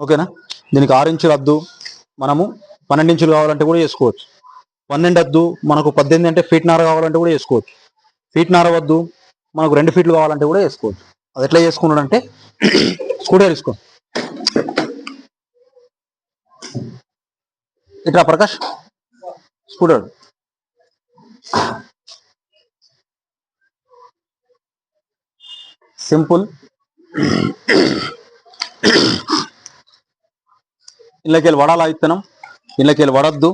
ఓకేనా. దీనికి 6 ఇంచులు వద్దు, మనము 12 ఇంచులు కావాలంటే కూడా చేసుకోవచ్చు. 12 వద్దు, మనకు 18 అంటే ఫీట్‌న్నర కావాలంటే కూడా చేసుకోవచ్చు. ఫీట్‌న్నర వద్దు, మనకు 2 ఫీట్లు కావాలంటే కూడా చేసుకోవచ్చు. అది ఎట్లా చేసుకున్నాడంటే స్కూటర్ తీసుకో ఇట్లా ప్రకాష్ స్కూటర్ సింపుల్. ఇళ్ళకెళ్ళి వడాలా విత్తనం, ఇళ్ళకెళ్ళి వడద్దు.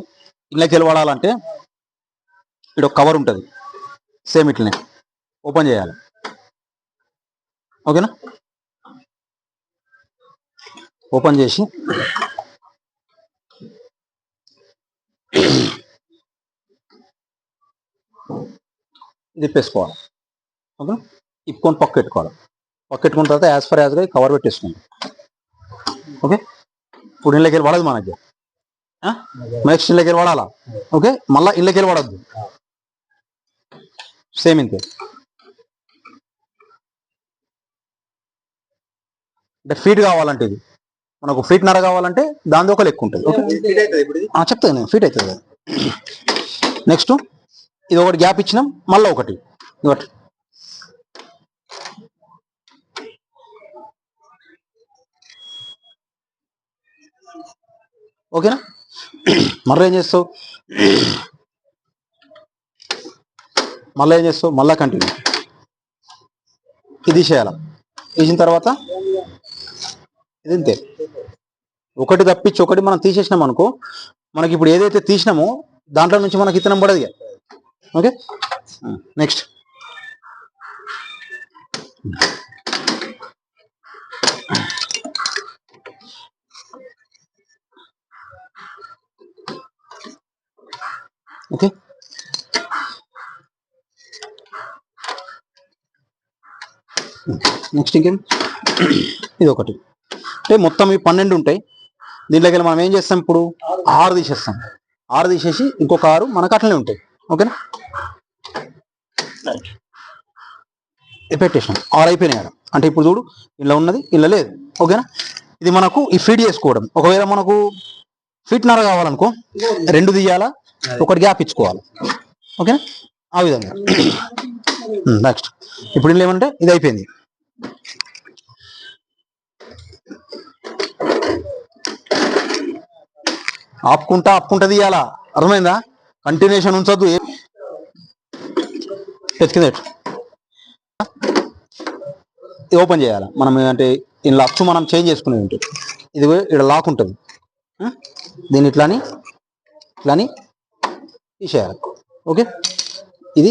ఇళ్ళకెళ్ళి వడాలంటే ఇక్కడ ఒక కవర్ ఉంటుంది, సేమ్ ఇట్లనే ఓపెన్ చేయాలి. ఓకేనా. ఓపెన్ చేసి తిప్పేసుకోవాలి. ఓకే, ఇప్పుకొని పక్క పెట్టుకోవాలి. పక్క పెట్టుకున్న తర్వాత యాజ్ ఫర్ యాజ్గా కవర్ పెట్టేసుకోండి. ఓకే, ఇప్పుడు ఇళ్ళకెళ్ళి వడదు మనకి, నెక్స్ట్ ఇళ్ళకెళ్ళి వడాలా. ఓకే, మళ్ళీ ఇళ్ళకెళ్ళి వడద్దు, సేమ్ ఇంతే. అంటే ఫీట్ కావాలంటే ఇది మనకు ఫీట్‌న్నర కావాలంటే దాని ఒక లెక్క ఉంటుంది. ఓకే, చెప్తాను నేను, ఫీట్ అవుతుంది. నెక్స్ట్ ఇది ఒకటి గ్యాప్ ఇచ్చినాం, మళ్ళీ ఒకటి ఇవ్వట్. ఓకేనా. మళ్ళీ ఏం చేస్తావు, మళ్ళీ కంటిన్యూ ఇది చేయాలి. వేసిన తర్వాత ఇది ఇంతే. ఒకటి తప్పించి ఒకటి మనం తీసేసినాం అనుకో, మనకి ఇప్పుడు ఏదైతే తీసినామో దాంట్లో నుంచి మనకి ఇత్తనం పడదు. Okay, next okay. నెక్స్ట్ ఇంకేం, ఇది ఒకటి. అంటే మొత్తం ఈ 12 ఉంటాయి. దీంట్లోకి మనం ఏం చేస్తాం, ఇప్పుడు 6 తీసేస్తాం. 6 తీసేసి ఇంకొక 6 మనకు అట్లనే ఉంటాయి. ఓకేనా, పెట్టేసాం. 6 అయిపోయినాయి. అంటే ఇప్పుడు చూడు, ఇలా ఉన్నది, ఇలా లేదు. ఓకేనా. ఇది మనకు ఈ ఫీడ్ చేసుకోవడం. ఒకవేళ మనకు ఫీట్‌న్నర కావాలనుకో 2 తీయాలా, ఒకటి గ్యాప్ ఇచ్చుకోవాలి. ఓకేనా, ఆ విధంగా. నెక్స్ట్ ఇప్పుడు ఇందులో ఏమంటే ఇది అయిపోయింది. ఆపుకుంటా తీయాలా, అర్థమైందా. కంటిన్యూషన్ ఉంచొద్దు. తెచ్చుకుంది ఇది ఓపెన్ చేయాలి మనం. అంటే ఇందులో అచ్చు మనం చేంజ్ చేసుకునేది ఉంటుంది. ఇది ఇక్కడ లాక్ ఉంటుంది, దీన్ని ఇట్లాని తీసేయాలి. ఓకే, ఇది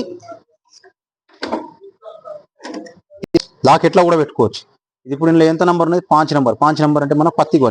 లాక్ ఎట్లా కూడా పెట్టుకోవచ్చు. ఇది ఇప్పుడు ఇందులో ఎంత నెంబర్ ఉన్నది, 5 నెంబర్. 5 నెంబర్ అంటే మనం పత్తి కొని